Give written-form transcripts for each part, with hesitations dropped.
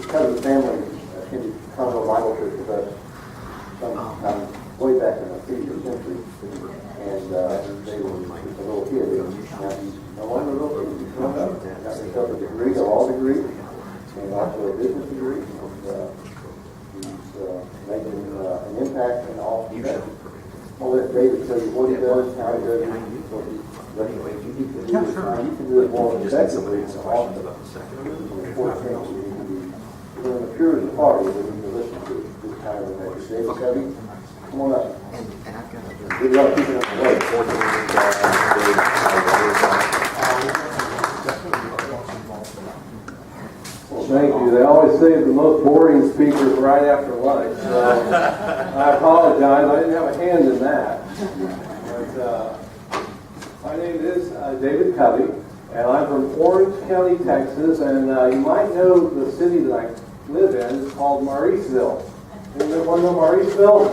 the Covey family attended Conroe Bible Church with us sometime way back in the previous century. And they were just a little kid. Now he's no longer a little kid. He's grown up. Got himself a degree, a law degree, and also a business degree. He's making an impact in all aspects. I'll let David tell you what he does, how he does it, what he's you can do it more effectively and often. The important thing is you need to be doing the pure as the party that you can listen to this kind of a message. David Covey, come on up. Good luck keeping up the way. Well, thank you. They always say the most boring speakers right after lunch. So I apologize. I didn't have a hand in that. But, my name is David Covey, and I'm from Orange County, Texas. And you might know the city that I live in is called Mauriceville. Anyone know Mauriceville?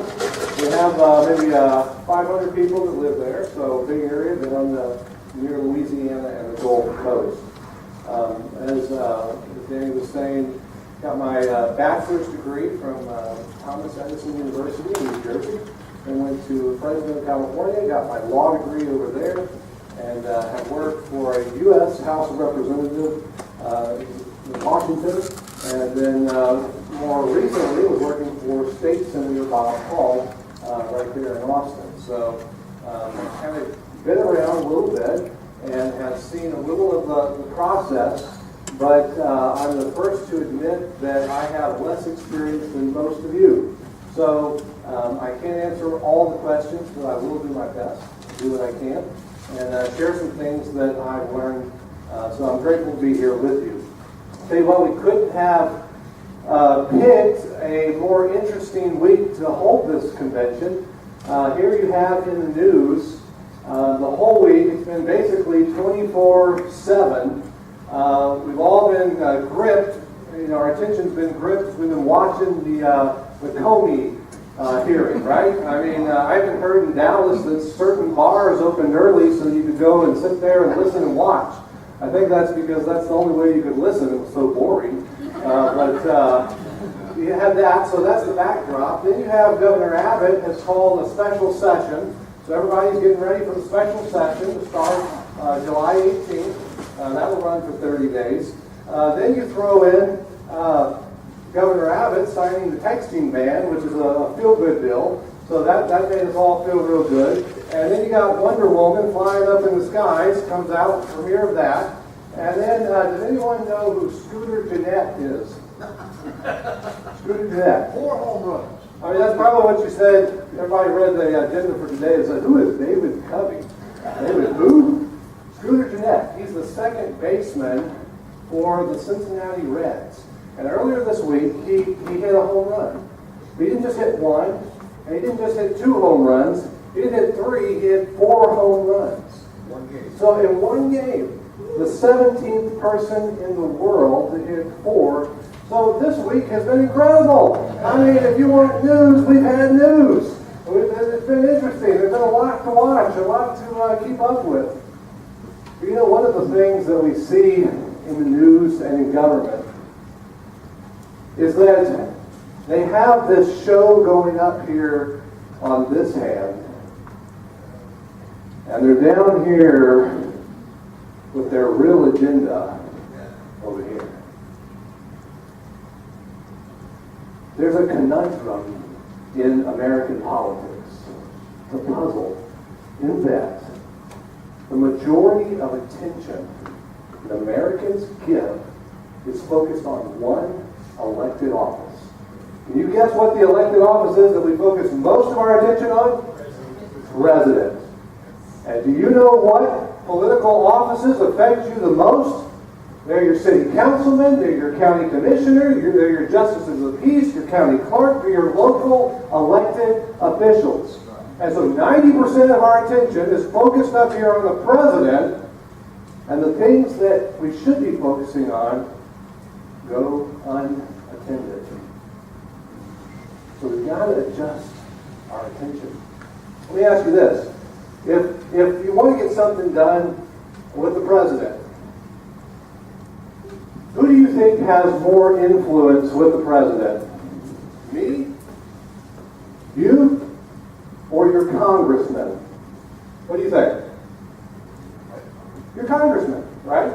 We have maybe 500 people that live there, so a big area, but on near Louisiana and the Gulf Coast. As Danny was saying, got my bachelor's degree from Thomas Edison University in New Jersey, and went to Fresno, California, got my law degree over there, and have worked for a U.S. House of Representatives in Washington, and then more recently was working for State Senator Bob Hall right there in Austin. So kind of been around a little bit and have seen a little of the process, but I'm the first to admit that I have less experience than most of you. So I can't answer all the questions, but I will do my best to do what I can and share some things that I've learned. So I'm grateful to be here with you. Tell you what, we couldn't have picked a more interesting week to hold this convention. Here you have in the news the whole week. It's been basically 24/7. We've all been gripped. Our attention's been gripped. We've been watching the Covey hearing, right? I mean, I haven't heard in Dallas that certain bars opened early so you could go and sit there and listen and watch. I think that's because that's the only way you could listen. It was so boring. But you had that, so that's the backdrop. Then you have Governor Abbott has called a special session. So everybody's getting ready for the special session to start July 18th. That will run for 30 days. Then you throw in Governor Abbott signing the texting ban, which is a feel-good bill. So that made us all feel real good. And then you got Wonder Woman flying up in the skies, comes out, premiere of that. And then, does anyone know who Scooter Jeanette is? Scooter Jeanette. 4 home runs. I mean, that's probably what you said. Everybody read the agenda for today and said, who is David Covey? David who? Scooter Jeanette. He's the second baseman for the Cincinnati Reds. And earlier this week, he hit a home run. But he didn't just hit one, and he didn't just hit 2 home runs. He didn't hit 3, he hit 4 home runs. One game. So in one game, the 17th person in the world to hit 4. So this week has been incredible. I mean, if you want news, we've had news. It's been interesting. There's been a lot to watch, a lot to keep up with. But one of the things that we see in the news and in government is that they have this show going up here on this hand, and they're down here with their real agenda over here. There's a conundrum in American politics, the puzzle, in that the majority of attention that Americans give is focused on one elected office. Can you guess what the elected office is that we focus most of our attention on? President. And do you know what political offices affect you the most? They're your city councilman, they're your county commissioner, they're your justices of the peace, your county clerk, they're your local elected officials. And so 90% of our attention is focused up here on the president, and the things that we should be focusing on go unattended. So we've got to adjust our attention. Let me ask you this. If you want to get something done with the president, Who do you think has more influence with the president? Me? You? Or your congressman? What do you think? Your congressman, right?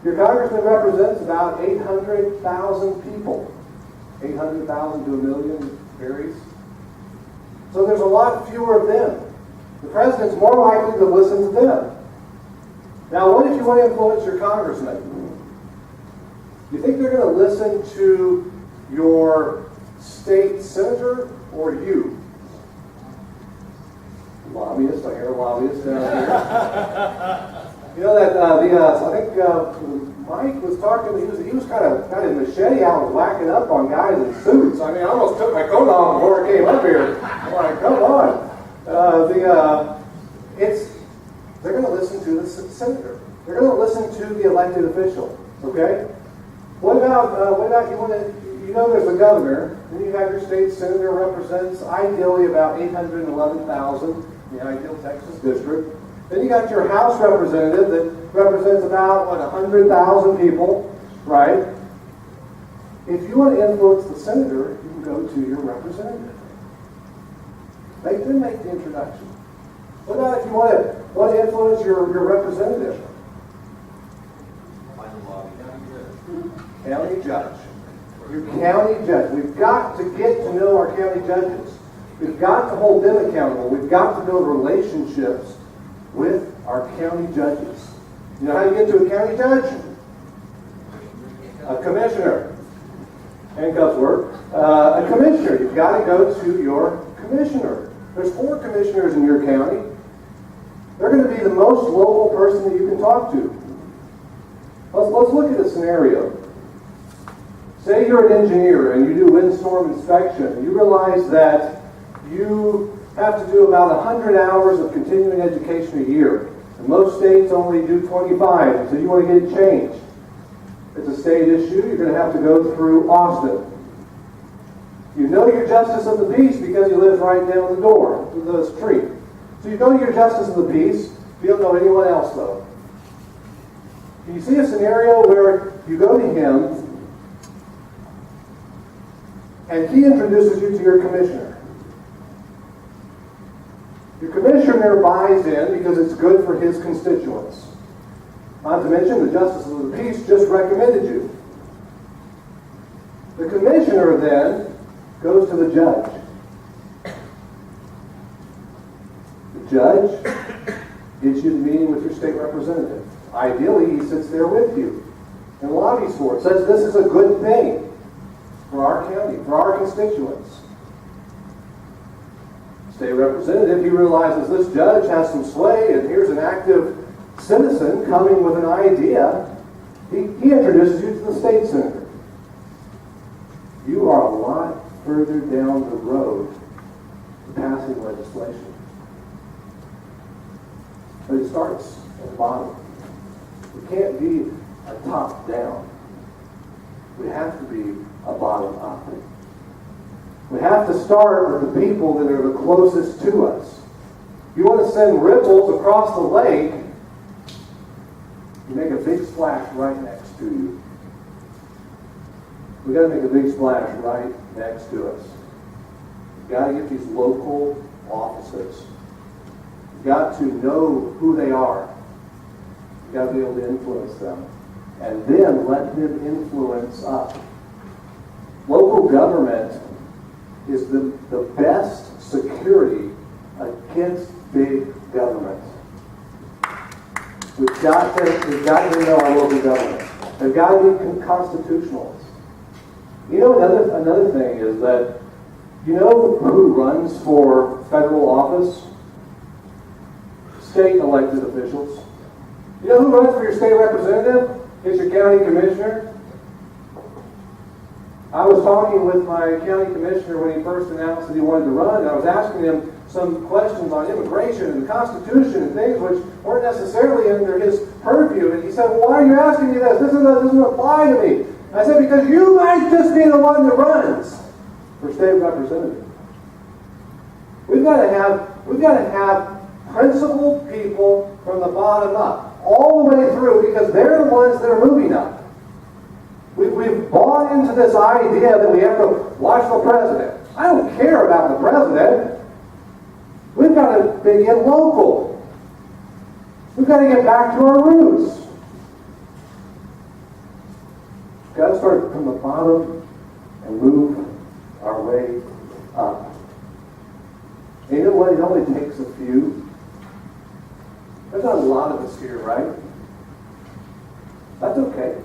Your congressman represents about 800,000 people. 800,000 to a million varies. So there's a lot fewer of them. The president's more likely to listen to them. Now, what if you want to influence your congressman? You think they're going to listen to your state senator or you? Lobbyists, I hear lobbyists down here. You know that I think Mike was talking. He was kind of machete out, was whacking up on guys in suits. I mean, I almost took my coat off before I came up here. I'm like, come on. They're going to listen to the senator. They're going to listen to the elected official. Okay. What about you want to? You know, there's a governor, and you have your state senator represents ideally about 811,000 in the ideal Texas district. Then you got your House representative that represents about, 100,000 people, right? If you want to influence the senator, you can go to your representative. Make them make the introduction. What about if you want to influence your representative? County judge. Your county judge. We've got to get to know our county judges. We've got to hold them accountable. We've got to build relationships with our county judges. You know how you get to a county judge? A commissioner. Handcuffs work. A commissioner. You've got to go to your commissioner. There's 4 commissioners in your county. They're going to be the most local person that you can talk to. Let's look at a scenario. Say you're an engineer and you do windstorm inspection. You realize that you have to do about 100 hours of continuing education a year. And most states only do 25, so you want to get changed. It's a state issue. You're going to have to go through Austin. You know your justice of the peace because you live right down the door to the street. So you know your justice of the peace. You don't know anyone else, though. You see a scenario where you go to him and he introduces you to your commissioner. Your commissioner buys in because it's good for his constituents. Not to mention the justice of the peace just recommended you. The commissioner then goes to the judge. The judge gets you the meeting with your state representative. Ideally, he sits there with you and lobbies for it. Says this is a good thing for our county, for our constituents. State representative, he realizes this judge has some sway and here's an active citizen coming with an idea. He introduces you to the state senator. You are a lot further down the road to passing legislation. But it starts at the bottom. It can't be a top-down. We have to be a bottom-up. We have to start with the people that are the closest to us. You want to send ripples across the lake, you make a big splash right next to you. We've got to make a big splash right next to us. You've got to get these local offices. You've got to know who they are. You've got to be able to influence them. And then let them influence us. Local government is the best security against big government. We've got to know our local government. They've got to be constitutionalists. You know, another thing is that, you know who runs for federal office? State elected officials. You know who runs for your state representative? It's your county commissioner. I was talking with my county commissioner when he first announced that he wanted to run, and I was asking him some questions on immigration and the Constitution and things which weren't necessarily under his purview. And he said, well, why are you asking me this? This doesn't apply to me. I said, because you might just be the one that runs for state representative. We've got to have principled people from the bottom up, all the way through, because they're the ones that are moving up. We've bought into this idea that we have to watch the president. I don't care about the president. We've got to begin local. We've got to get back to our roots. We've got to start from the bottom and move our way up. And you know what? It only takes a few. There's not a lot of us here, right? That's okay.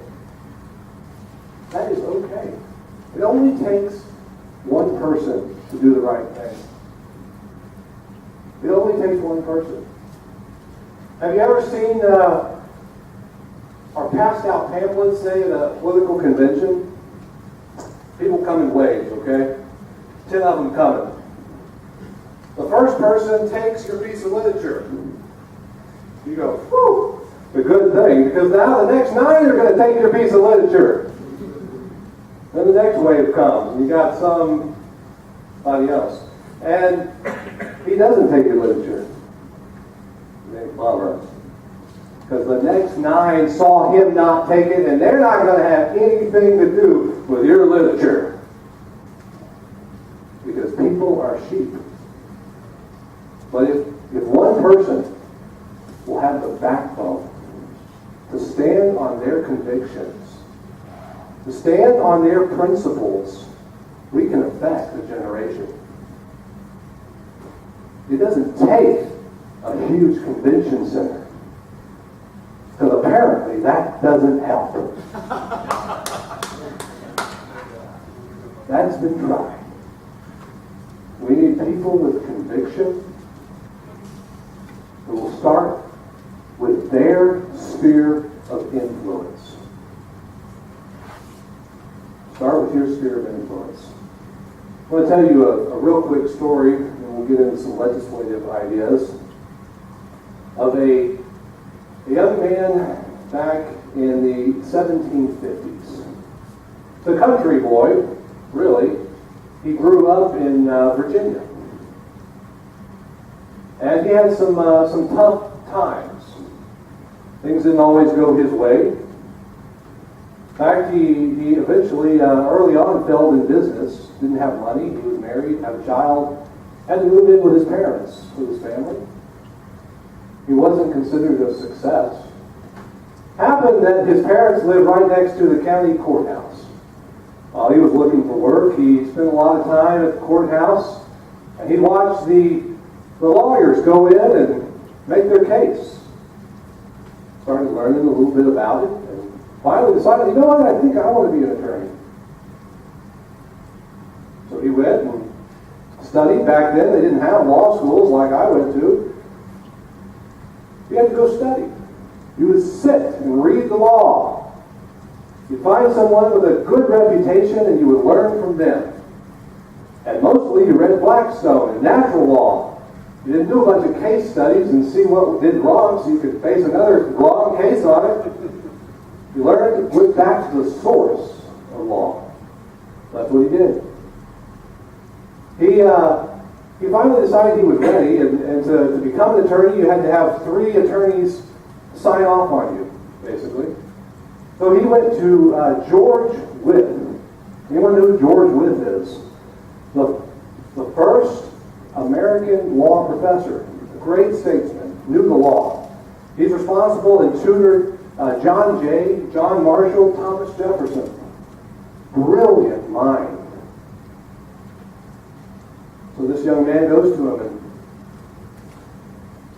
That is okay. It only takes one person to do the right thing. It only takes one person. Have you ever seen or passed out pamphlets, say, at a political convention? People come in waves, okay? 10 of them coming. The first person takes your piece of literature. You go, whew, a good thing, because now the next 9 are going to take your piece of literature. Then the next wave comes, and you got somebody else. And he doesn't take your literature. Bummer. Because the next 9 saw him not take it, and they're not going to have anything to do with your literature. Because people are sheep. But if one person will have the backbone to stand on their convictions, to stand on their principles, we can affect a generation. It doesn't take a huge convention center, because apparently that doesn't help. That's been tried. We need people with conviction who will start with their sphere of influence. Start with your sphere of influence. I want to tell you a real quick story, and we'll get into some legislative ideas, of a young man back in the 1750s. It's a country boy, really. He grew up in Virginia. And he had some tough times. Things didn't always go his way. In fact, he eventually, early on, failed in business. Didn't have money. He was married, had a child, had to move in with his parents, with his family. He wasn't considered a success. Happened that his parents lived right next to the county courthouse. While he was looking for work, he spent a lot of time at the courthouse, and he watched the lawyers go in and make their case. Started learning a little bit about it, and finally decided, you know what, I think I want to be an attorney. So he went and studied. Back then, they didn't have law schools like I went to. You had to go study. You would sit and read the law. You'd find someone with a good reputation and you would learn from them. And mostly you read Blackstone and natural law. You didn't do a bunch of case studies and see what did wrong so you could face another wrong case on it. You learned to look back to the source of law. That's what he did. He finally decided he was ready, and to become an attorney, you had to have 3 attorneys sign off on you, basically. So he went to George Wythe. Anyone know who George Wythe is? The first American law professor, a great statesman, knew the law. He's responsible and tutored John Jay, John Marshall, Thomas Jefferson. Brilliant mind. So this young man goes to him, and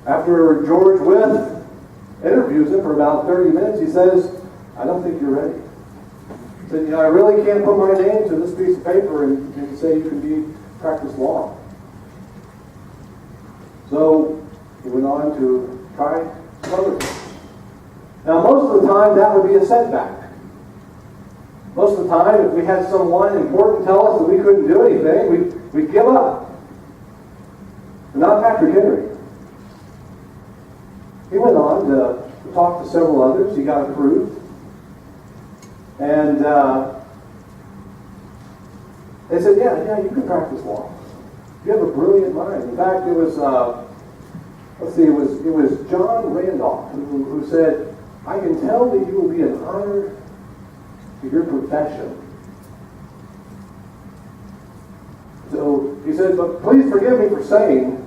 after George Wythe interviews him for about 30 minutes, he says, I don't think you're ready. He said, you know, I really can't put my name to this piece of paper and say you can practice law. So he went on to try some other things. Now, most of the time, that would be a setback. Most of the time, if we had someone important tell us that we couldn't do anything, we'd give up. But not Patrick Henry. He went on to talk to several others. He got approved. And they said, yeah, you can practice law. You have a brilliant mind. In fact, it was, it was John Randolph who said, I can tell that you will be an honored of your profession. So he said, but please forgive me for saying,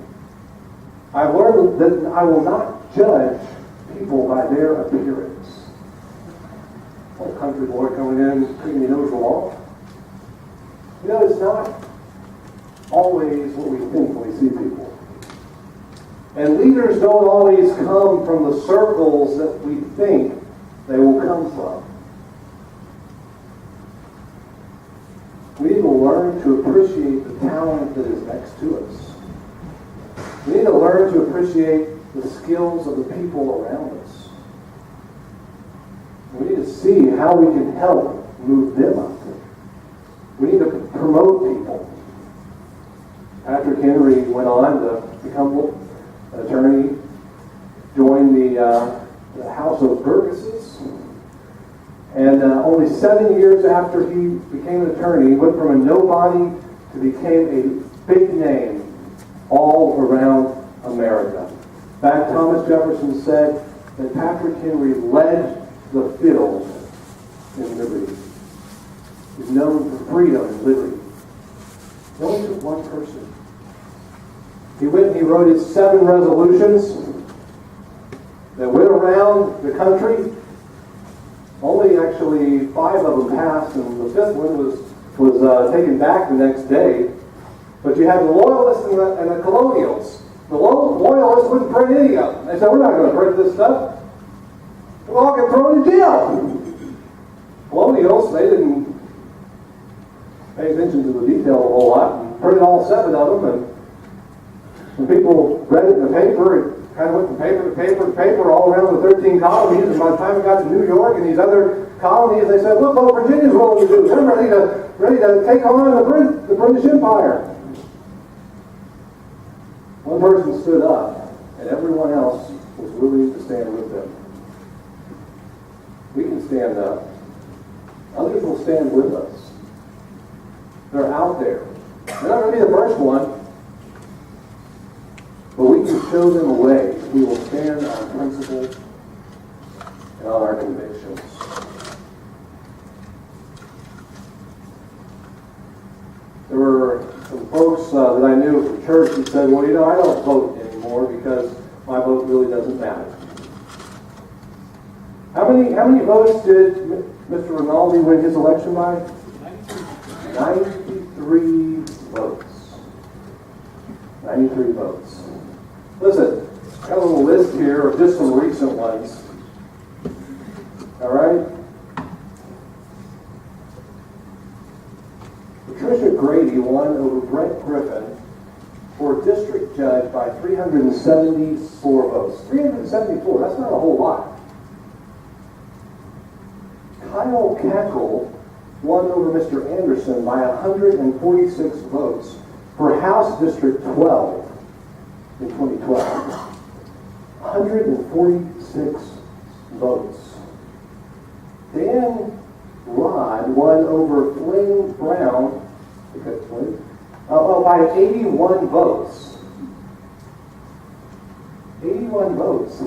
I've learned that I will not judge people by their appearance. Old country boy coming in, thinking he knows the law. You know, it's not always what we think when we see people. And leaders don't always come from the circles that we think they will come from. We need to learn to appreciate the talent that is next to us. We need to learn to appreciate the skills of the people around us. We need to see how we can help move them up. We need to promote people. Patrick Henry went on to become an attorney, joined the House of Burgesses, and only 7 years after he became an attorney, he went from a nobody to became a big name all around America. In fact, Thomas Jefferson said that Patrick Henry led the field in liberty. He's known for freedom and liberty. It only took one person. He went and he wrote his 7 resolutions that went around the country. Only actually 5 of them passed, and the 5th one was taken back the next day. But you had the Loyalists and the Colonials. The Loyalists wouldn't print any of them. They said, we're not going to print this stuff. We'll all get thrown in jail. Colonials, they didn't pay attention to the detail a whole lot and printed all 7 of them. And when people read it in the paper, it kind of went from paper to paper to paper all around the 13 colonies. And by the time it got to New York and these other colonies, they said, look what Virginia's willing to do. They're ready to take on the British Empire. One person stood up, and everyone else was willing to stand with them. We can stand up. Others will stand with us. They're out there. They're not going to be the first one. But we can show them a way. We will stand on principle and on our convictions. There were some folks that I knew from church that said, well, I don't vote anymore because my vote really doesn't matter. How many votes did Mr. Rinaldi win his election by? 93 votes. 93 votes. Listen, I got a little list here of just some recent ones. All right? Patricia Grady won over Brett Griffin for district judge by 374 votes. 374, that's not a whole lot. Kyle Cackle won over Mr. Anderson by 146 votes for House District 12 in 2012. 146 votes. Dan Rod won over Flynn Brown by 81 votes. 81 votes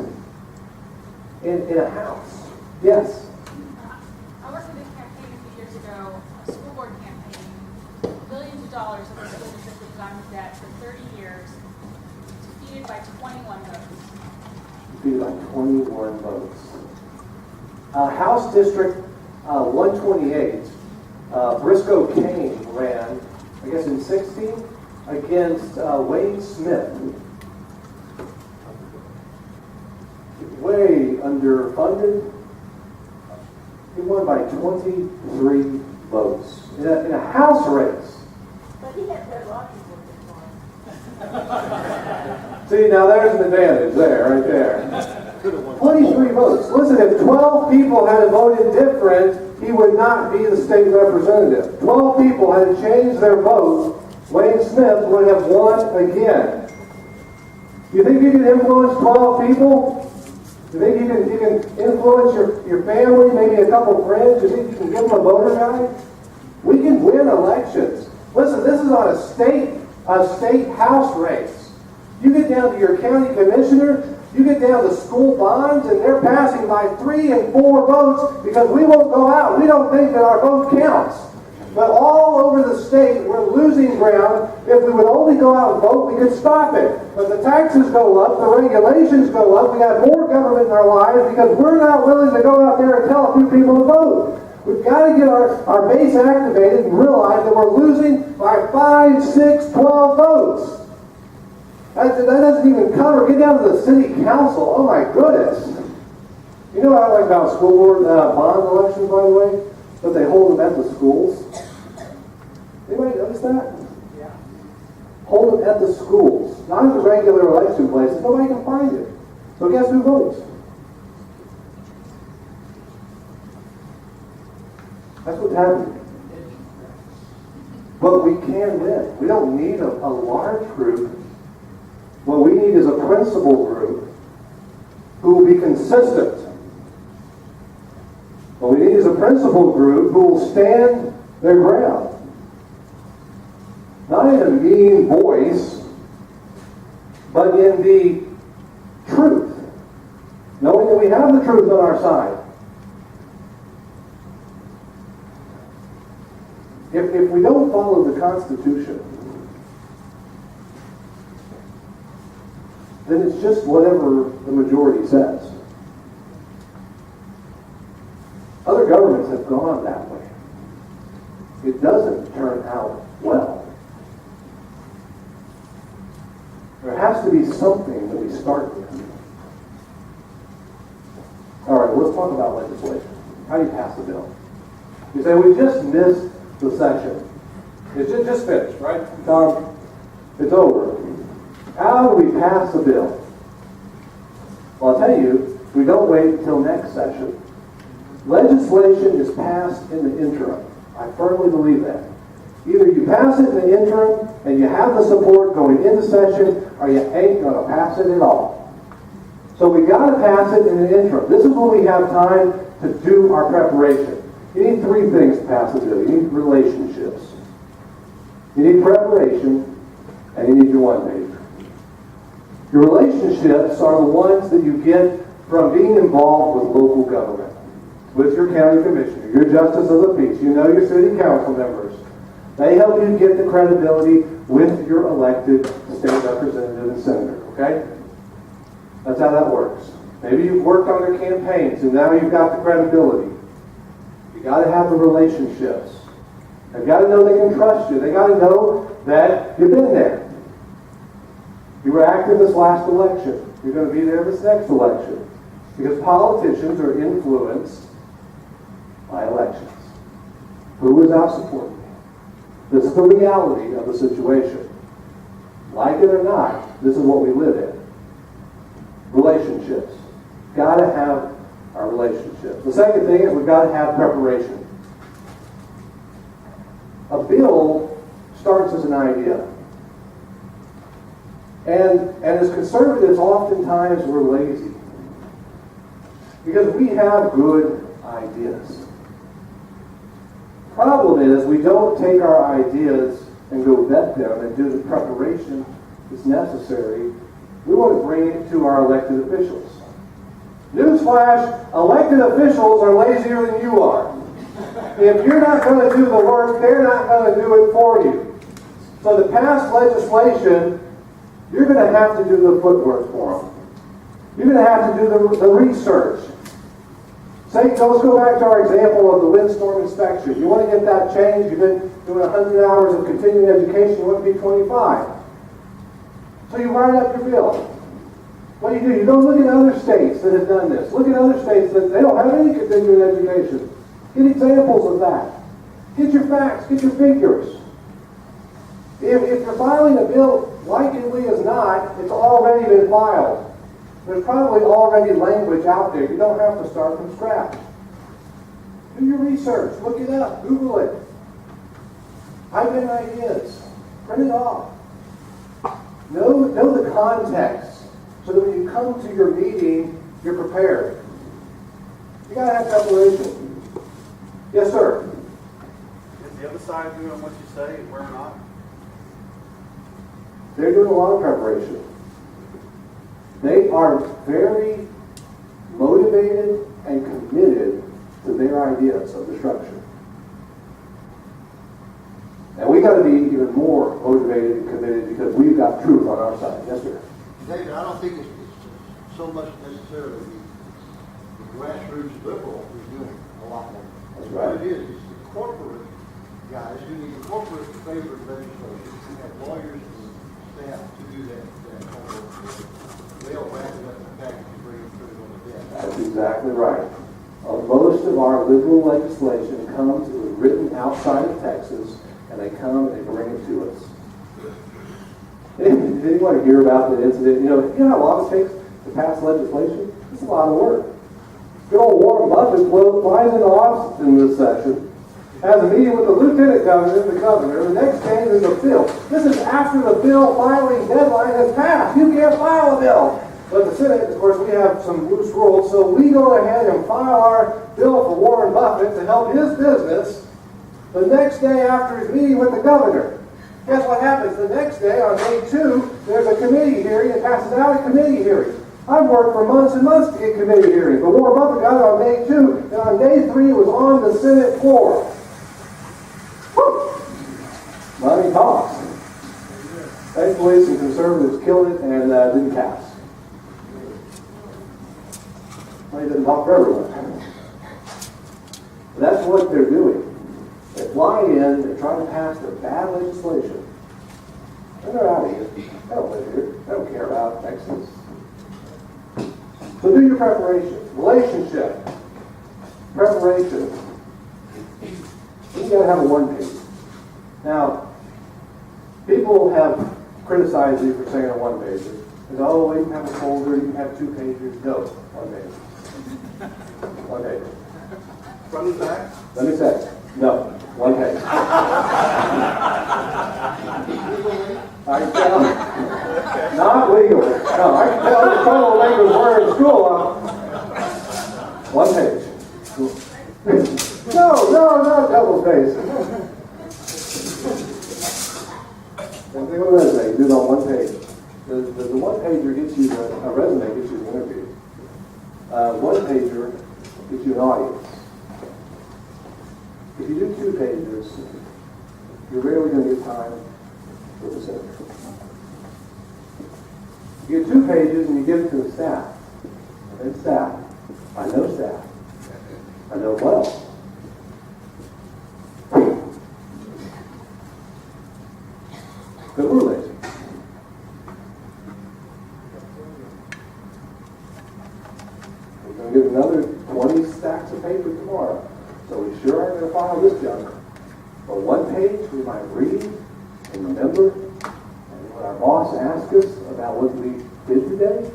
in a House. Yes. I worked with a campaign a few years ago, a school board campaign, billions of dollars of the school district was on debt for 30 years, defeated by 21 votes. Defeated by 21 votes. House District 128, Briscoe Kane ran, I guess in 16, against Wayne Smith. Way underfunded. He won by 23 votes in a House race. But he had Red Rockies working for him. See, now there's an advantage there, right there. 23 votes. Listen, if 12 people had voted different, he would not be the state representative. 12 people had changed their vote, Wayne Smith would have won again. You think you can influence 12 people? You think you can influence your family, maybe a couple friends? You think you can give them a voter guide? We can win elections. Listen, this is on a state house race. You get down to your county commissioner, You get down to school bonds and they're passing by 3 and 4 votes because we won't go out. We don't think that our vote counts. But all over the state, we're losing ground. If we would only go out and vote, we could stop it. But the taxes go up, the regulations go up, we have more government in our lives because we're not willing to go out there and tell a few people to vote. We've got to get our base activated and realize that we're losing by 5, 6, 12 votes. That doesn't even cover. Get down to the city council. Oh my goodness. You know what I like about school board bond elections, by the way? But they hold them at the schools. Anybody notice that? Yeah. Hold them at the schools. Not at the regular election places. Nobody can find it. So guess who votes? That's what's happening. But we can win. We don't need a large group. What we need is a principal group who will be consistent. What we need is a principal group who will stand their ground. Not in a mean voice, but in the truth. Knowing that we have the truth on our side. If we don't follow the Constitution, then it's just whatever the majority says. Other governments have gone that way. It doesn't turn out well. There has to be something that we start with. All right, let's talk about legislation. How do you pass a bill? You say, we just missed the session. It's just finished, right? It's over. How do we pass a bill? Well, I'll tell you, we don't wait until next session. Legislation is passed in the interim. I firmly believe that. Either you pass it in the interim and you have the support going into session, or you ain't going to pass it at all. So we got to pass it in the interim. This is when we have time to do our preparation. You need 3 things to pass a bill. You need relationships. You need preparation, and you need your one-pager. Your relationships are the ones that you get from being involved with local government, with your county commissioner, your justice of the peace. You know your city council members. They help you get the credibility with your elected state representative and senator, okay? That's how that works. Maybe you've worked on their campaigns, and now you've got the credibility. You got to have the relationships. They've got to know they can trust you. They got to know that you've been there. You were active this last election. You're going to be there this next election. Because politicians are influenced by elections. Who is out supporting me? This is the reality of the situation. Like it or not, this is what we live in. Relationships. Got to have our relationships. The second thing is we've got to have preparation. A bill starts as an idea. And as conservatives, oftentimes we're lazy. Because we have good ideas. Problem is, we don't take our ideas and go vet them and do the preparation that's necessary. We want to bring it to our elected officials. Newsflash, elected officials are lazier than you are. If you're not going to do the work, they're not going to do it for you. So to pass legislation, you're going to have to do the footwork for them. You're going to have to do the research. Say, let's go back to our example of the windstorm inspection. You want to get that changed, you've been doing 100 hours of continuing education, you want to be 25. So you write up your bill. What do? You go look at other states that have done this. Look at other states that they don't have any continuing education. Get examples of that. Get your facts, get your figures. If you're filing a bill, likely as not, it's already been filed. There's probably already language out there. You don't have to start from scratch. Do your research. Look it up. Google it. Type in ideas. Print it off. Know the context so that when you come to your meeting, you're prepared. You got to have preparation. Yes, sir. Is the other side doing what you say and we're not? They're doing a lot of preparation. They are very motivated and committed to their ideas of the structure. And we got to be even more motivated and committed because we've got truth on our side. Yes, sir. David, I don't think it's so much necessarily the grassroots liberal who's doing a lot more. That's right. What it is, it's the corporate guys who need the corporate favored legislation, who have lawyers and staff to do that corporate work. They'll wrap it up in a package and bring it through on the desk. That's exactly right. Most of our liberal legislation comes, it was written outside of Texas, and they come and they bring it to us. Did anyone hear about the incident? You know how long it takes to pass legislation? It's a lot of work. Good old Warren Buffett flies into office in this session, has a meeting with the lieutenant governor and the governor. The next day there's a bill. This is after the bill filing deadline has passed. You can't file a bill. But the Senate, of course, we have some loose rules, so we go ahead and file our bill for Warren Buffett to help his business the next day after his meeting with the governor. Guess what happens? The next day, on day 2, there's a committee hearing. It passes out a committee hearing. I've worked for months and months to get committee hearings, but Warren Buffett got it on day 2, and on day 3, it was on the Senate floor. Woo! Money talks. Thankfully, some conservatives killed it and didn't pass. Money didn't talk for everyone. That's what they're doing. They fly in, they try to pass their bad legislation, and they're out of here. They don't live here. They don't care about Texas. So do your preparation. Relationship. Preparation. You gotta have a one-page. Now, people have criticized you for saying a one-pager. They go, oh, you can have a folder, you can have 2 pages. No, one page. One page. Front and back? Let me say, no, one page. I can tell, not legal. No, I can tell the troublemakers were in school. One page. No, double space. Same thing with a resume. You do it on one page. The one pager gets you a resume gets you an interview. One pager gets you an audience. If you do 2 pages, you're rarely going to get time with the senator. You get 2 pages and you give it to the staff. And staff. I know staff. I know well. But we're lazy. We're going to get another 20 stacks of paper tomorrow. So we sure aren't going to file this junk. But one page we might read and remember. And when our boss asks us about what we did today,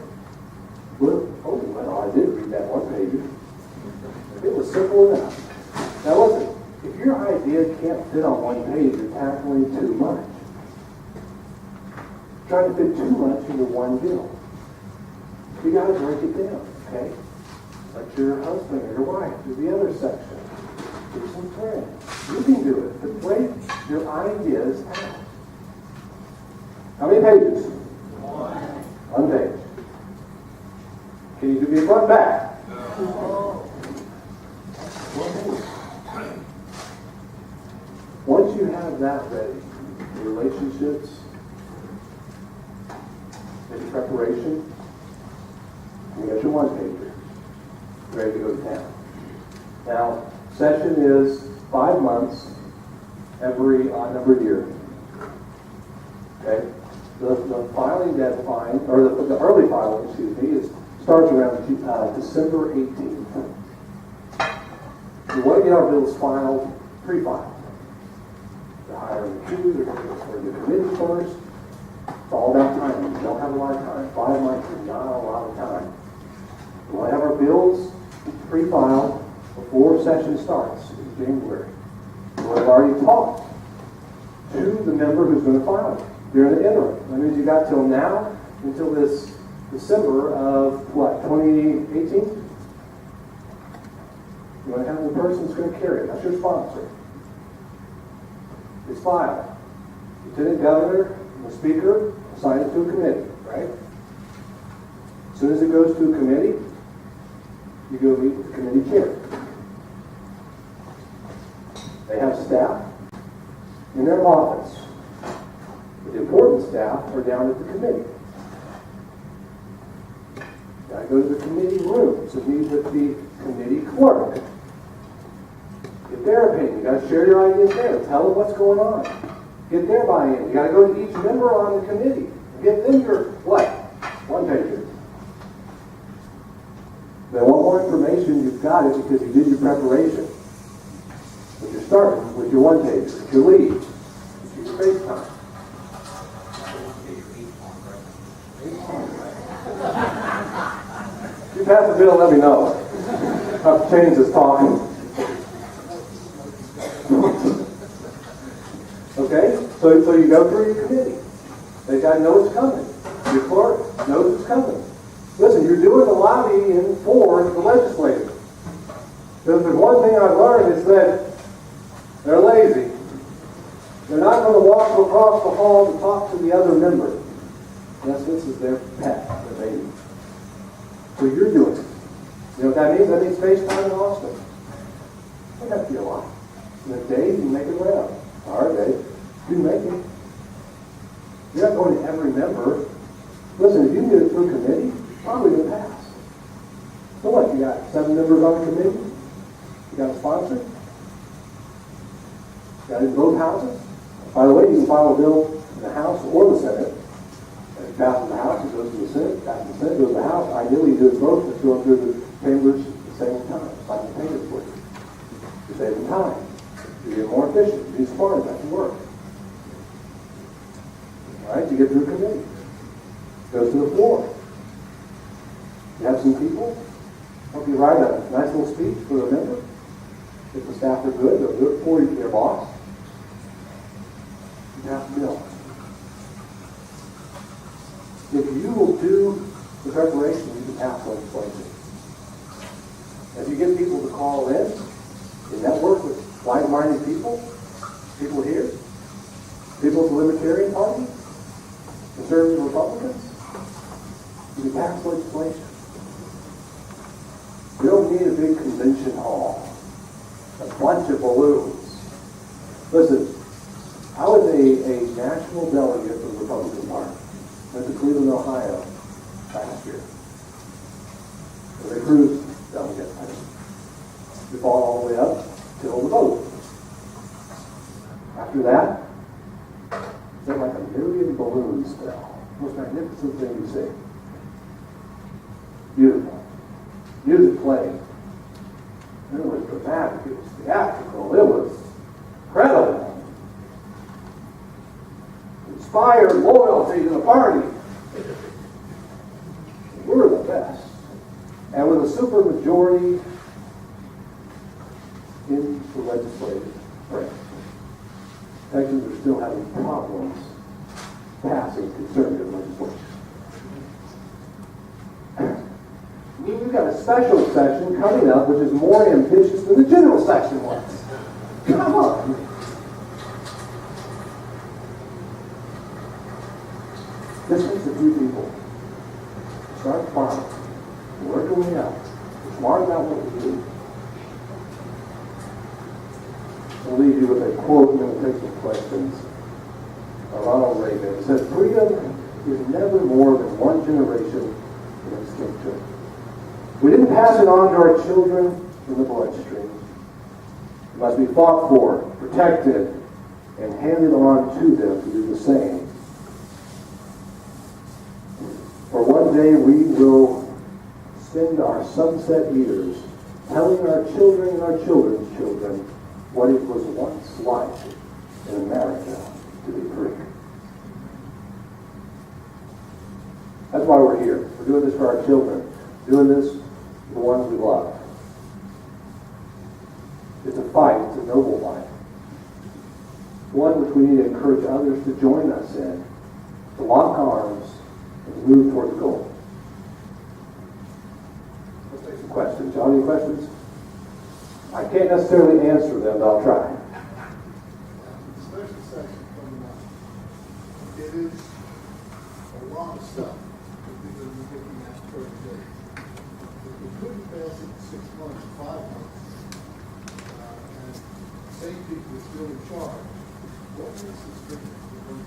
well, I did read that one page. It was simple enough. Now listen, if your idea can't fit on one page, you're tackling too much. Trying to fit too much into one bill. You got to break it down, okay? Let your husband or your wife do the other section. Do some prayer. You can do it, but break your ideas out. How many pages? One page. Can you do the front and back? No. Once you have that ready, relationships, maybe preparation, you got your one pager ready to go to town. Now, session is 5 months every odd numbered year. Okay? The filing deadline, or the early filing, starts around December 18th. We want to get our bills filed, pre-filed. They're hiring the queue, they're going to the committee first. It's all about time. We don't have a lot of time. 5 months is not a lot of time. We want to have our bills pre-filed before session starts in January. We've already talked to the member who's going to file it during the interim. That means you got till now, until this December of what, 2018? You want to have the person who's going to carry it. That's your sponsor. It's filed. Lieutenant Governor, the Speaker, assign it to a committee, right? As soon as it goes to a committee, you go meet with the committee chair. They have staff in their office. The important staff are down at the committee. You gotta go to the committee rooms and meet with the committee clerk. Get their opinion. You gotta share your ideas there. Tell them what's going on. Get their buy-in. You gotta go to each member on the committee. Give them your what? One pager. They want more information, you've got it because you did your preparation. But you're starting with your one pager, your lead, your FaceTime. If you pass the bill, let me know. I'll have to change this talking. Okay? So you go through your committee. They got to know what's coming. Your clerk knows what's coming. Listen, you're doing the lobbying for the legislature. Because there's one thing I've learned is that they're lazy. They're not going to walk across the hall to talk to the other member. Yes, this is their pet, their baby. So you're doing it. You know what that means? That means FaceTime in Austin. That doesn't be a lot. And if Dave, you make it around. All right, Dave. You make it. You're not going to every member. Listen, if you can get it through committee, probably going to pass. So what? You got 7 members on the committee? You got a sponsor? You got it in both houses? By the way, you can file a bill in the House or the Senate. If it passes the House, it goes to the Senate. Passes the Senate, goes to the House. Ideally, you do it both, but go through the chambers at the same time. Simultaneously. You're saving time. You're getting more efficient. You're being smarter. That can work. All right, you get through a committee. Goes to the floor. You have some people help you write a nice little speech for a member. If the staff are good, they'll do it for you, their boss. You have to know. If you will do the preparation, you can pass legislation. As you get people to call in, you network with like-minded people here, people of the Libertarian Party, conservative Republicans, you can pass legislation. You don't need a big convention hall, a bunch of balloons. Listen, I was a national delegate for the Republican Party. Went to Cleveland, Ohio last year. As a cruise delegate. We fought all the way up till the vote. After that, it's like a million balloons fell. Most magnificent thing you see. Beautiful. Music playing. It was dramatic. It was theatrical. It was incredible. Inspired loyalty to the party. We're the best. And with a super majority in the legislative branch. Texans are still having problems passing conservative legislation. We've got a special session coming up which is more ambitious than the general session was. Come on. This takes a few people. Start farming. Work your way out. Be smart about what we do. I'll leave you with a quote and then we'll take some questions. Ronald Reagan said, "Freedom is never more than one generation in extinction. We didn't pass it on to our children in the bloodstream. It must be fought for, protected, and handed on to them to do the same. For one day we will spend our sunset years telling our children and our children's children what it was once like in America to be free." That's why we're here. We're doing this for our children. Doing this for the ones we love. It's a fight. It's a noble fight. One which we need to encourage others to join us in. To lock arms and to move toward the goal. Let's take some questions. Y'all any questions? I can't necessarily answer them, but I'll try. Special session coming up. It is a lot of stuff. then we get the next 30 days. If we couldn't pass it in 6 months, 5 months, and same people are still in charge, what makes this different from when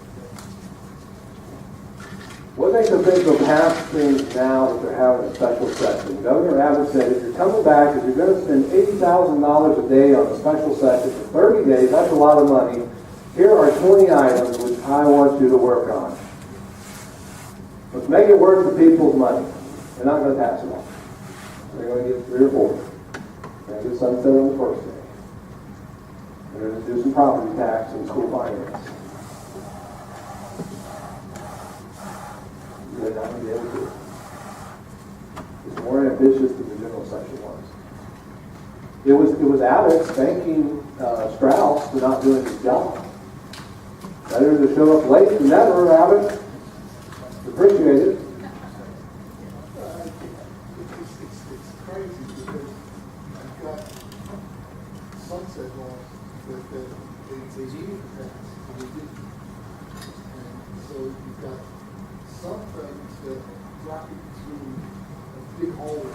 What makes them think they'll pass things now that they're having a special session? Governor Abbott said, if you're coming back, if you're going to spend $80,000 a day on a special session for 30 days, that's a lot of money. Here are 20 items which I want you to work on. Let's make it worth the people's money. They're not going to pass it on. They're going to get 3 or 4. They're going to get sunset on the first day. They're going to do some property tax and school finance. They're not going to be able to do it. It's more ambitious than the general session was. It was Abbott thanking Strauss for not doing his job. Better to show up late than never, Abbott. Appreciate it. it's crazy because you've got sunset laws that they needed to pass, and they didn't. And so you've got some things that rocket through a big hole in there.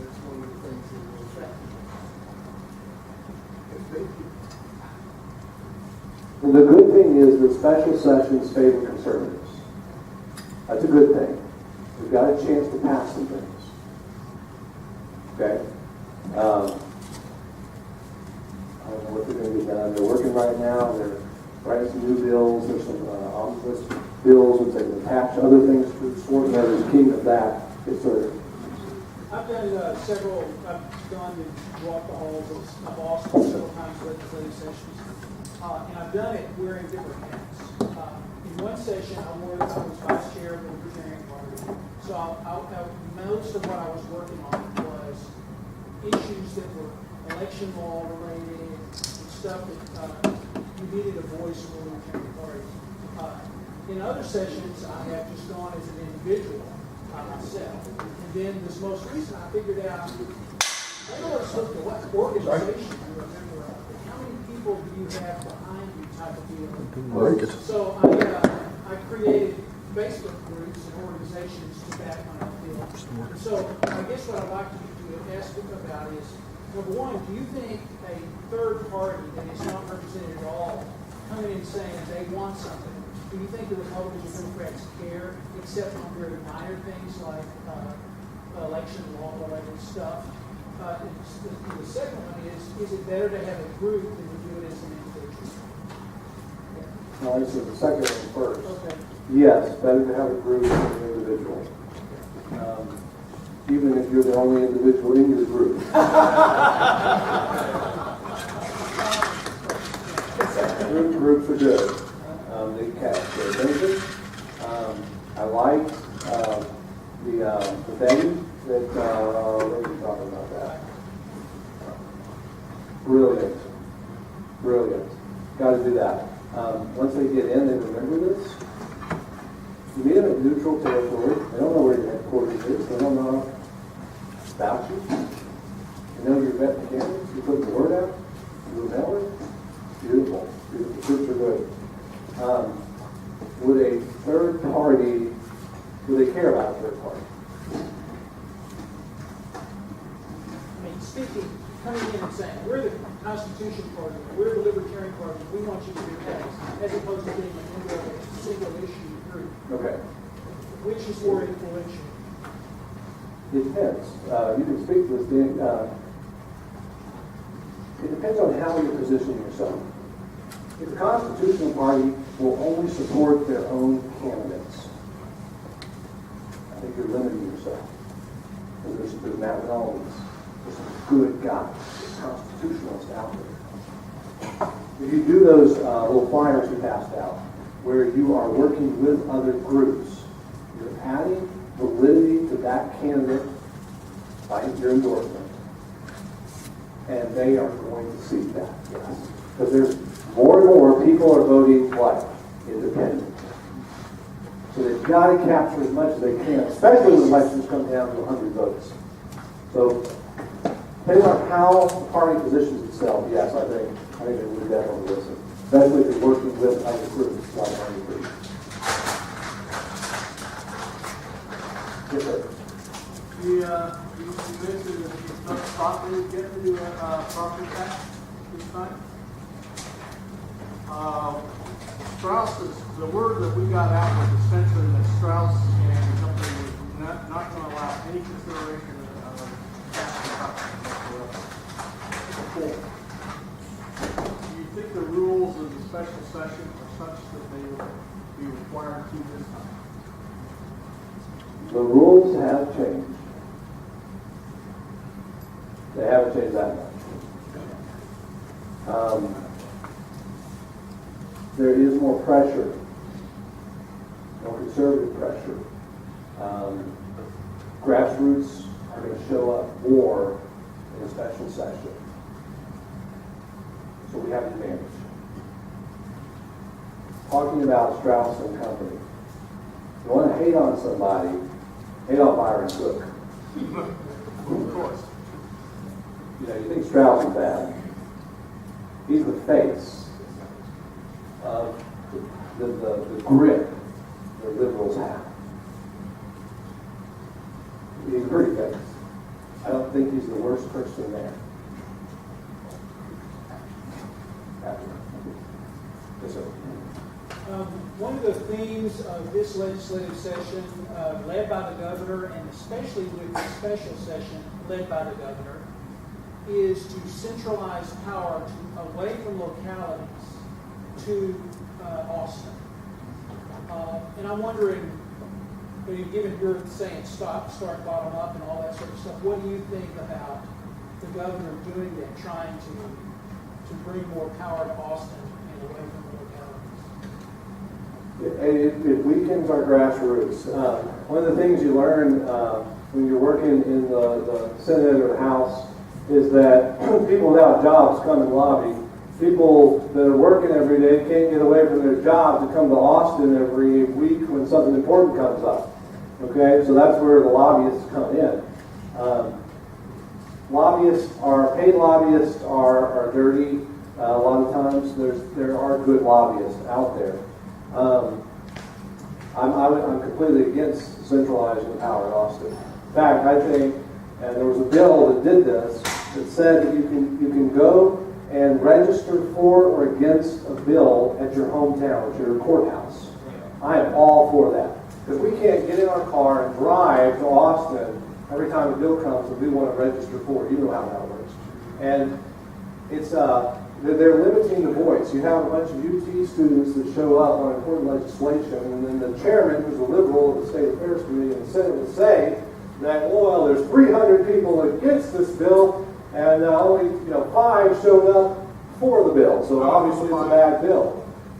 That's one of the things that will affect it. If they do. And the good thing is that special sessions favor conservatives. That's a good thing. We've got a chance to pass some things. Okay? I don't know what they're going to get done. They're working right now. They're writing some new bills. There's some omnibus bills which they can attach other things to. Schwarzenegger's king of that. It's sort of. I've done several, I've gone and walked the halls of Austin several times for legislative sessions. And I've done it wearing different hats. In one session, I was vice chair of the Libertarian Party. So most of what I was working on was issues that were election law related and stuff that you needed a voice from the Libertarian Party. In other sessions, I have just gone as an individual by myself. And then this most recent, I figured out, I don't know what organization you remember of, but how many people do you have behind you type of deal. So I created Facebook groups and organizations to back my appeal. So I guess what I'd like to ask about is, number one, do you think a third party that is not represented at all coming in saying they want something, do you think the Republicans and Democrats care, except on very minor things like election law related stuff? The second one is it better to have a group than to do it as an individual? I'll answer the second one first. Okay. Yes, better to have a group than an individual. Even if you're the only individual in your group. Groups are good. They catch their attention. I like the thing that what are you talking about that? Brilliant. Got to do that. Once they get in, they remember this. You meet them at neutral territory. They don't know where your headquarters is. They don't know about you. They know you're vetting candidates. You put the word out. You mail it. Beautiful. The groups are good. Would a third party, would they care about a third party? I mean, coming in and saying, we're the Constitution Party, we're the Libertarian Party, we want you to do that, as opposed to being a member of a single issue group. Okay. Which is more influential? It depends. You can speak to this thing. It depends on how you're positioning yourself. If the Constitutional Party will only support their own candidates, I think you're limiting yourself. Because there's Matt Rowlands, there's some good guys, there's constitutionalists out there. If you do those little flyers you passed out, where you are working with other groups, you're adding validity to that candidate by your endorsement. And they are going to see that, yes. Because there's more and more people are voting what? Independent. So they've got to capture as much as they can, especially when elections come down to 100 votes. So depending on how the party positions itself, yes, I think they would definitely listen. Especially if you're working with other groups like other groups. property, get to do a property tax this time. Strauss is, the word that we got out was essentially that Strauss and the company was not going to allow any consideration of tax whatsoever. Do you think the rules of the special session are such that they will be required to this time? The rules have changed. They haven't changed that much. There is more pressure, more conservative pressure. Grassroots are going to show up more in a special session. So we have an advantage. Talking about Strauss and Company. If you want to hate on somebody, hate on Byron Cook. Of course. You know, you think Strauss is bad. He's the face of the grip the liberals have. He's a pretty face. I don't think he's the worst person there. Yes, sir. One of the themes of this legislative session, led by the governor, and especially with the special session led by the governor, is to centralize power away from localities to Austin. And I'm wondering, given your saying start bottom up and all that sort of stuff, what do you think about the governor doing that, trying to bring more power to Austin and away from the localities? It weakens our grassroots. One of the things you learn when you're working in the Senate or the House is that people without jobs come and lobby. People that are working every day can't get away from their job to come to Austin every week when something important comes up. Okay, so that's where the lobbyists come in. Paid lobbyists are dirty. A lot of times there are good lobbyists out there. I'm completely against centralizing power in Austin. In fact, I think, and there was a bill that did this, that said that you can go and register for or against a bill at your hometown, at your courthouse. I am all for that. Because we can't get in our car and drive to Austin every time a bill comes that we want to register for. You know how that works. And it's they're limiting the voice. You have a bunch of UT students that show up on important legislation, and then the chairman, who's a liberal of the State Affairs Committee in the Senate, would say that, well, there's 300 people against this bill, and only 5 showed up for the bill. So obviously it's a bad bill.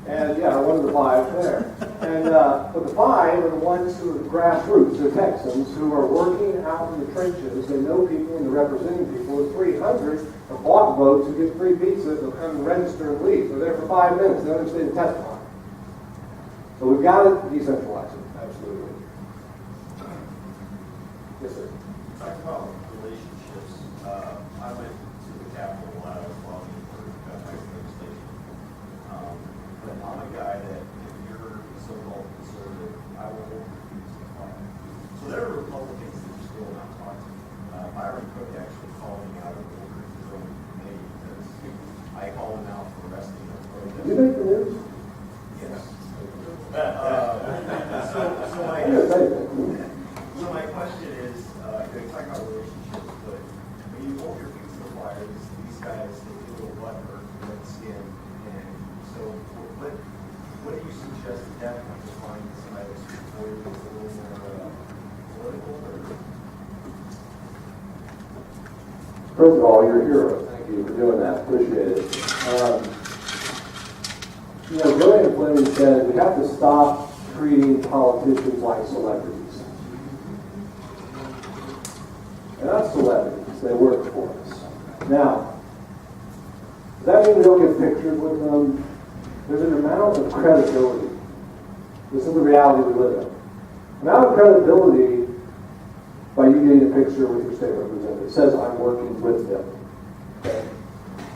And yeah, one of the 5 there. And but the 5 are the ones who are the grassroots. They're Texans who are working out in the trenches. They know people and they're representing people. The 300 are block votes who get free pizza. They'll come and register and leave. They're there for 5 minutes. They understand the testify. So we've got to decentralize it. Absolutely. Yes, sir. Talk about relationships. I went to the Capitol when I was lobbying for tax legislation. But I'm a guy that, if you're so-called conservative, I will hold your feet to the fire. So there are Republicans that just will not talk to me. Byron Cook actually called me out of order his own committee because I called him out for arresting a protest. You make the news? Yes. So my question is, you talk about relationships, but when you hold your feet to the fire, these guys, they get a little butthurt, red skin, and so what do you suggest at that point to find somebody that's supportive, that's a little more political? First of all, you're a hero. Thank you for doing that. Appreciate it. Gillian Fleming said we have to stop treating politicians like celebrities. They're not celebrities. They work for us. Now, does that mean we don't get pictures with them? There's an amount of credibility. This is the reality we live in. Amount of credibility by you getting a picture with your state representative. It says I'm working with them. Okay?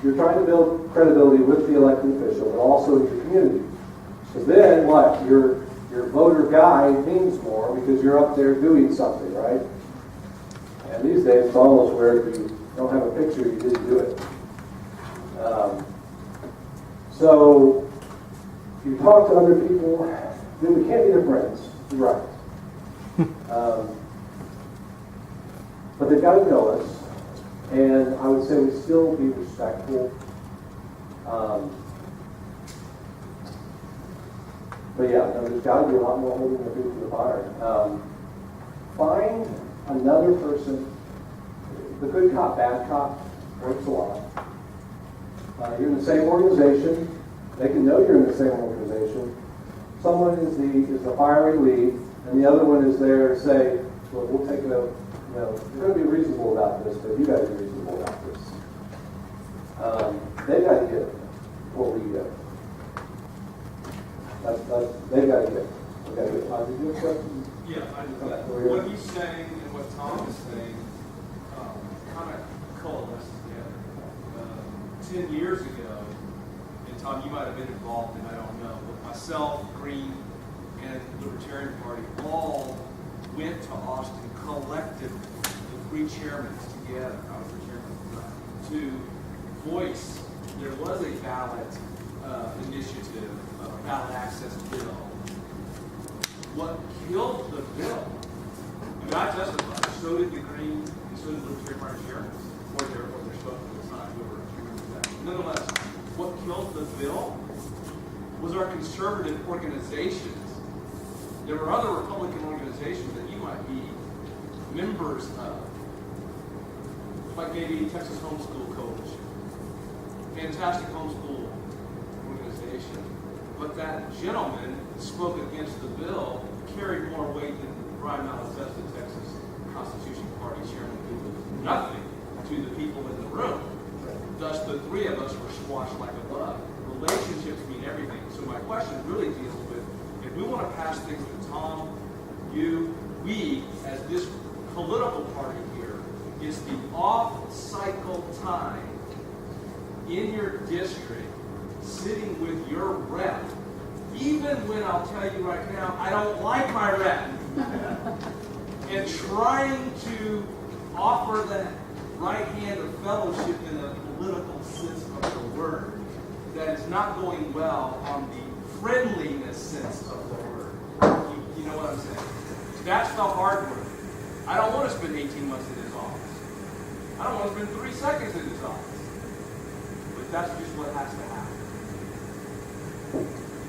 You're trying to build credibility with the elected official, but also in your community. Because then what? Your voter guide means more because you're up there doing something, right? And these days it's almost where you don't have a picture, you didn't do it. So you talk to other people, then we can't be their friends. You're right. But they've got to know us, and I would say we still be respectful. But yeah, no, there's got to be a lot more holding the feet to the fire. Find another person. The good cop, bad cop works a lot. You're in the same organization. They can know you're in the same organization. Someone is the firing lead, and the other one is there to say, well, we'll take a, you're going to be reasonable about this, but you got to be reasonable about this. They got to get what we get. They got to get. We got to get. Did you have a question? Yeah, what he's saying and what Tom is saying kind of coalesce together. 10 years ago, and Tom, you might have been involved, and I don't know, but myself, Green, and the Libertarian Party all went to Austin collectively, the three chairmen together, I was the chairman at the time, to voice there was a ballot initiative, a ballot access bill. What killed the bill, and I testified, so did the Green, and so did the Libertarian Party chairman, or their spokesman at the time, whoever remembers that. Nonetheless, what killed the bill was our conservative organizations. There were other Republican organizations that you might be members of, like maybe Texas Homeschool Coalition, fantastic homeschool organization. But that gentleman spoke against the bill, carried more weight than Brian Malatesta, the Texas Constitution Party chairman, who was nothing to the people in the room. Thus, the three of us were squashed like a bug. Relationships mean everything. So my question really deals with, if we want to pass things to Tom, you, we, as this political party here, is the off-cycle time in your district, sitting with your rep, even when I'll tell you right now, I don't like my rep, and trying to offer that right hand of fellowship in a political sense of the word that is not going well on the friendliness sense of the word. You know what I'm saying? That's the hard work. I don't want to spend 18 months in his office. I don't want to spend 3 seconds in his office. But that's just what has to happen.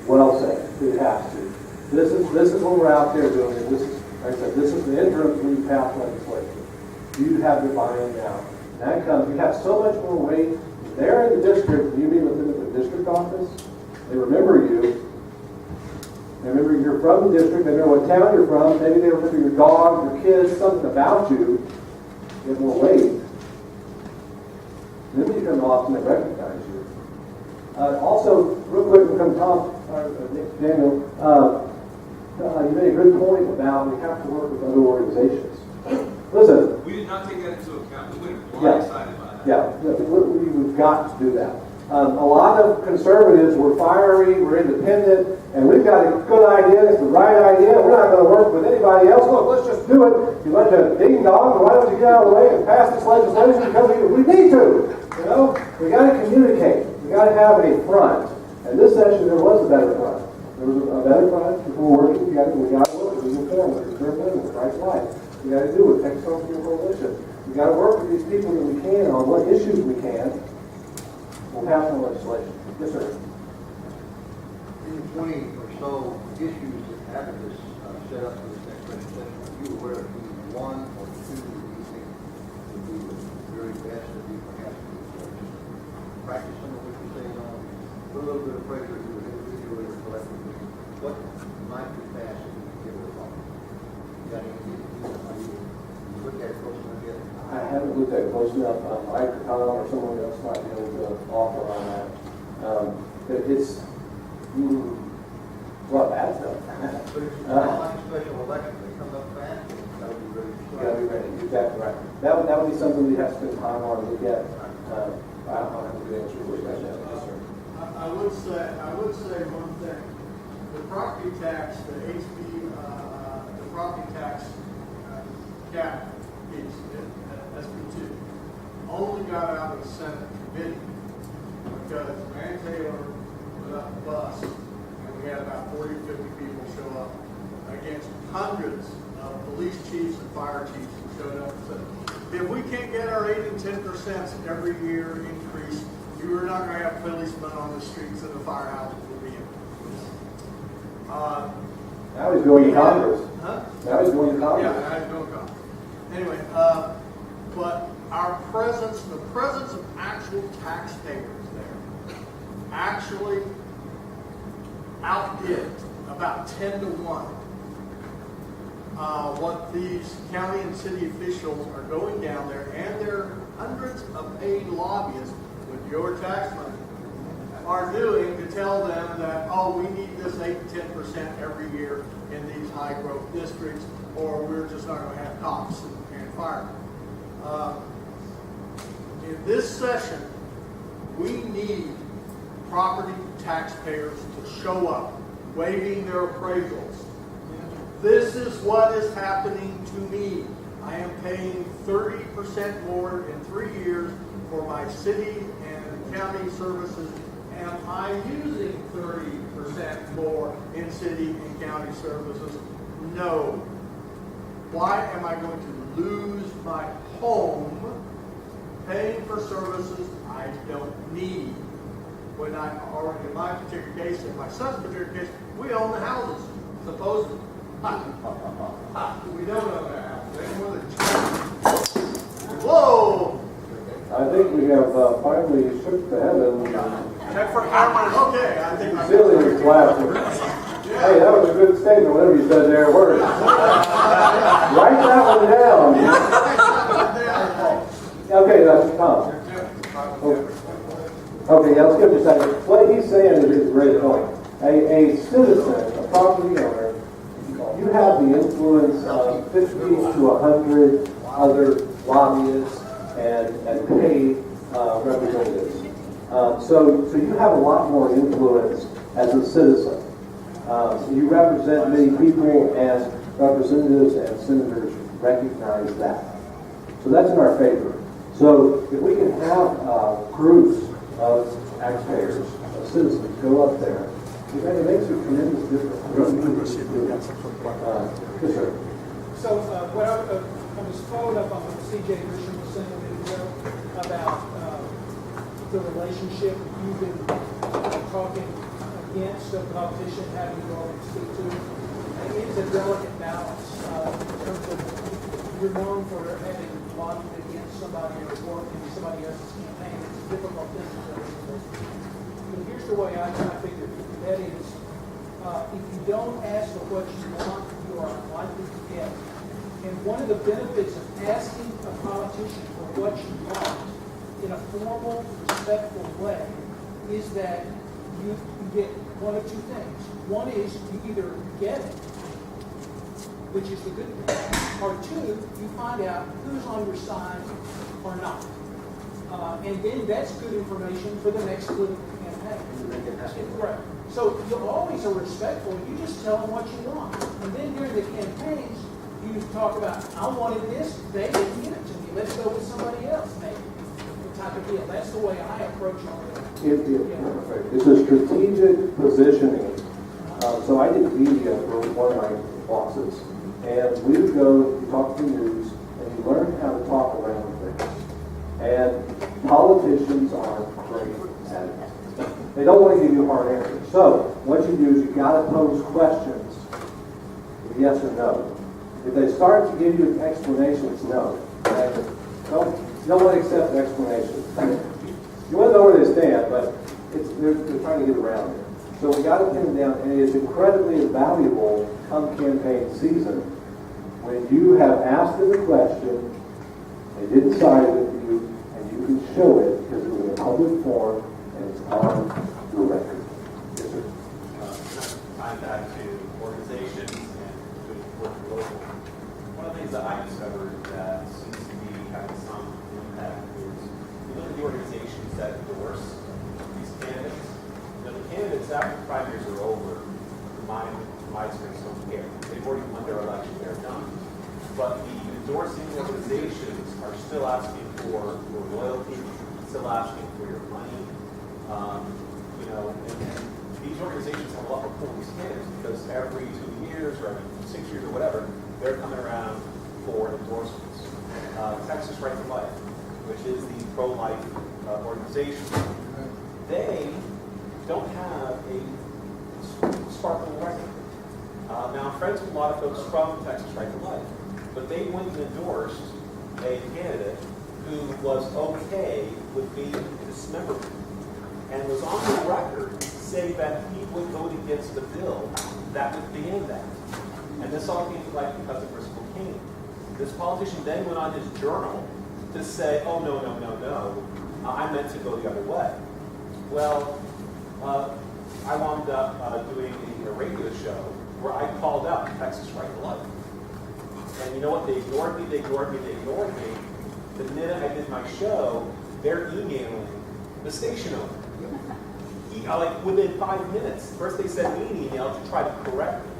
Well said. It has to. This is what we're out there doing. This is, like I said, this is the interim when you pass legislation. You have your buy-in now. And that comes, you have so much more weight. They're in the district, you meet with them at the district office, they remember you. They remember you're from the district, they know what town you're from, maybe they remember your dog, your kids, something about you. You have more weight. And then when you come to Austin, they recognize you. Also, real quick, we'll come Tom, Daniel, you made a good point about we have to work with other organizations. Listen. We did not take that into account. We went blindsided by that. Yeah, we've got to do that. A lot of conservatives were fiery, we're independent, and we've got a good idea, it's the right idea, we're not going to work with anybody else. Look, let's just do it. You bunch of ding-dongs, why don't you get out of the way and pass this legislation because we need to. You know, we got to communicate. We got to have a front. And this session, there was a better front. There was a better front. People were working together. We got to work with the reform, with the curriculum, with Christ's life. We got to do it. Texas Homeschool Coalition. We got to work with these people that we can on what issues we can. We'll pass on legislation. Yes, sir. In the 20 or so issues that Abacus set up for this next legislation, are you aware of either one or two that you think would be the very best that you perhaps could practice some of what you're saying on, put a little bit of pressure to it individually or collectively? What might be passed if you could give it a thought? You got anything you look at it close enough yet? I haven't looked at it close enough. Mike or Tom or someone else might be able to offer on that. It's a lot of bad stuff. But if it's not like a special election, they come up fast, that would be ready to You gotta be ready. Exactly right. That would be something we have to spend time on and look at. I don't have a good answer for you right now. Yes, sir. I would say one thing. The property tax, the property tax cap piece, SB2, only got out of the Senate committee because Van Taylor put up a bus and we had about 40 or 50 people show up against hundreds of police chiefs and fire chiefs who showed up and said, if we can't get our 8 and 10% every year increase, you are not going to have policemen on the streets and the firehouses will be empty. Now he's going to Congress. Huh? Now he's going to Congress. Yeah, I don't know. Anyway, but our presence, the presence of actual taxpayers there, actually outdid about 10 to 1 what these county and city officials are going down there, and their hundreds of paid lobbyists with your tax money are doing to tell them that, oh, we need this 8 to 10% every year in these high growth districts, or we're just not going to have cops and firemen. In this session, we need property taxpayers to show up, waiving their appraisals. This is what is happening to me. I am paying 30% more in 3 years for my city and county services. Am I using 30% more in city and county services? No. Why am I going to lose my home paying for services I don't need? When I already, in my particular case, in my son's particular case, we own the houses, supposedly. We don't own the house. Any more than whoa! I think we have finally shook the heaven. Check for camera. Okay, I think I'm Ceiling is laughing. Hey, that was a good statement, whatever you said there. Word. Write that one down. Okay, that's Tom. Okay, yeah, let's give it a second. What he's saying is a great point. A citizen, a property owner, you have the influence of 50 to 100 other lobbyists and paid representatives. So you have a lot more influence as a citizen. You represent many people, and representatives and senators recognize that. So that's in our favor. So if we can have groups of taxpayers, of citizens, go up there, it makes a tremendous difference. Yes, sir. So what I was following up on what C.J. Grisham was saying a minute ago about the relationship you've been talking against a politician having to go and speak to. It is a delicate balance in terms of you're known for having lobbied against somebody or working in somebody else's campaign. It's a difficult thing to do. But here's the way I kind of figure it. That is, if you don't ask for what you want, you are unlikely to get. And one of the benefits of asking a politician for what you want in a formal, respectful way is that you get one of two things. One is you either get it, which is the good thing, or two, you find out who's on your side or not. And then that's good information for the next political campaign. Right. So you always are respectful. You just tell them what you want. And then during the campaigns, you talk about, I wanted this, they didn't give it to me. Let's go with somebody else, maybe. Type of deal. That's the way I approach all of it. It's a strategic positioning. So I did media for one of my bosses. And we would go, you talk to the news, and you learn how to talk around things. And politicians are great at it. They don't want to give you hard answers. So what you do is you got to pose questions, yes or no. If they start to give you explanations, no. You don't want to accept explanations. You want to know where they stand, but they're trying to get around it. So we got to pin them down, and it is incredibly valuable come campaign season when you have asked them a question, they didn't side with you, and you can show it because it was in a public forum and it's on the record. Yes, sir. Tying back to organizations and doing work local. One of the things that I discovered that seems to be having some impact is you look at the organizations that endorse these candidates. The candidates after 5 years are over, my experience, don't care. They've already won their election, they're done. But the endorsing organizations are still asking for your loyalty, still asking for your money. You know, and these organizations have a lot more pulling standards because every 2 years or every 6 years or whatever, they're coming around for endorsements. Texas Right to Life, which is the pro-life organization, they don't have a sparkling record. Now, I'm friends with a lot of folks from Texas Right to Life, but they went and endorsed a candidate who was okay with being dismembered and was on the record saying that he would vote against the bill that would ban that. And this all came to light because of Bristol King. This politician then went on his journal to say, oh, no, no, no, no, I meant to go the other way. Well, I wound up doing a radio show where I called out Texas Right to Life. And you know what? They ignored me, they ignored me, they ignored me. The minute I did my show, they're emailing the station owner. Like within 5 minutes. First they sent me an email to try to correct me.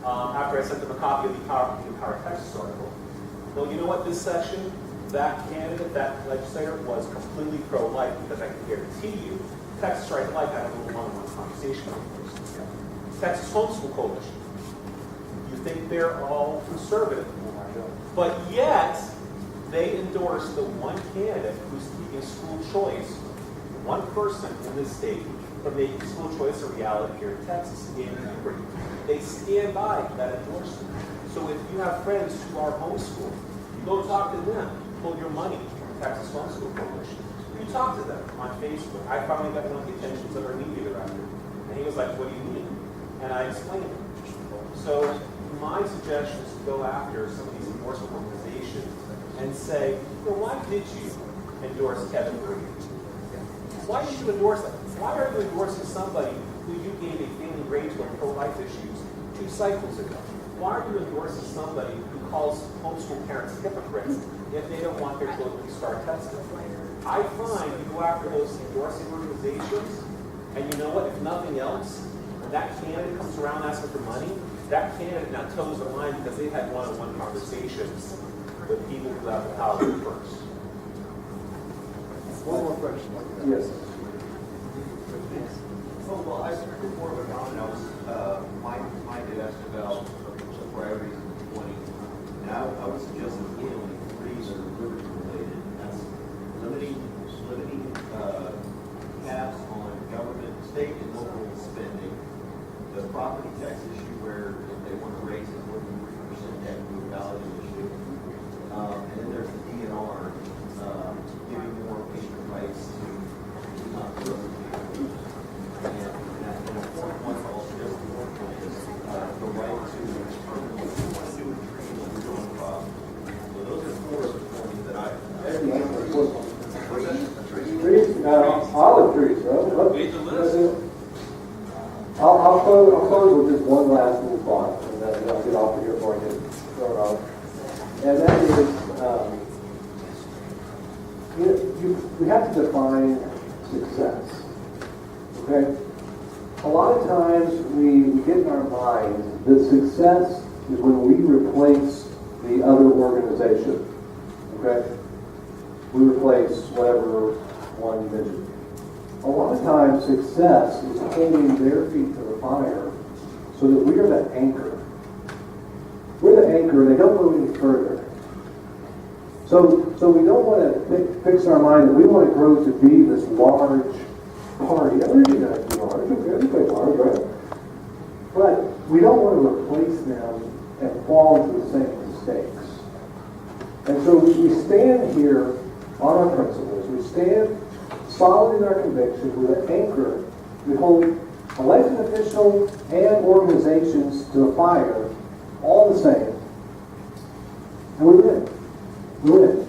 After I sent them a copy of the Power Texas article. Well, you know what? This session, that candidate, that legislator was completely pro-life because I can guarantee you, Texas Right to Life had a little one-on-one conversation with them. Texas Homeschool Coalition. You think they're all conservative, but yet they endorse the one candidate who's keeping school choice, one person in this state, from making school choice a reality here in Texas, in Liberty. They stand by that endorsement. So if you have friends who are homeschooled, you go talk to them, pull your money from Texas Homeschool Coalition. You talk to them on Facebook. I finally got one of the attentions of our media director. And he was like, what do you mean? And I explained it. So my suggestion is to go after some of these endorsement organizations and say, well, why did you endorse Kevin Green? Why did you endorse that? Why are you endorsing somebody who you gave a failing grade to on pro-life issues 2 cycles ago? Why are you endorsing somebody who calls homeschool parents hypocrites if they don't want their children to start testing? I find you go after those endorsing organizations, and you know what? If nothing else, when that candidate comes around asking for money, that candidate now toes the line because they've had one-on-one conversations with people who have the power first. One more question. Yes. Well, I think more of a comment. My desk about the priorities of 20. Now, I would suggest that the only 3 that are liberty related. That's limiting caps on government, state, and local spending. The property tax issue, where if they want to raise it more than 3%, that would be a valid issue. And then there's the DNR, giving more patient rights to and an important one also just the right to do a tree when you're doing crop. So those are 4 of the points that I. Trees, olive trees, though. Read the list. I'll close with just one last little thought, and then I'll get off of here before I get thrown out. And that is, we have to define success. Okay? A lot of times we get in our mind that success is when we replace the other organization. Okay? We replace whatever one you mentioned. A lot of times success is holding their feet to the fire so that we are the anchor. We're the anchor, and they don't go any further. So we don't want to fix our mind that we want to grow to be this large party. Everybody does be large, everybody's large, right? But we don't want to replace them and fall into the same mistakes. And so we stand here on our principles. We stand solid in our convictions with an anchor. We hold elected officials and organizations to the fire, all the same. And we win. We win.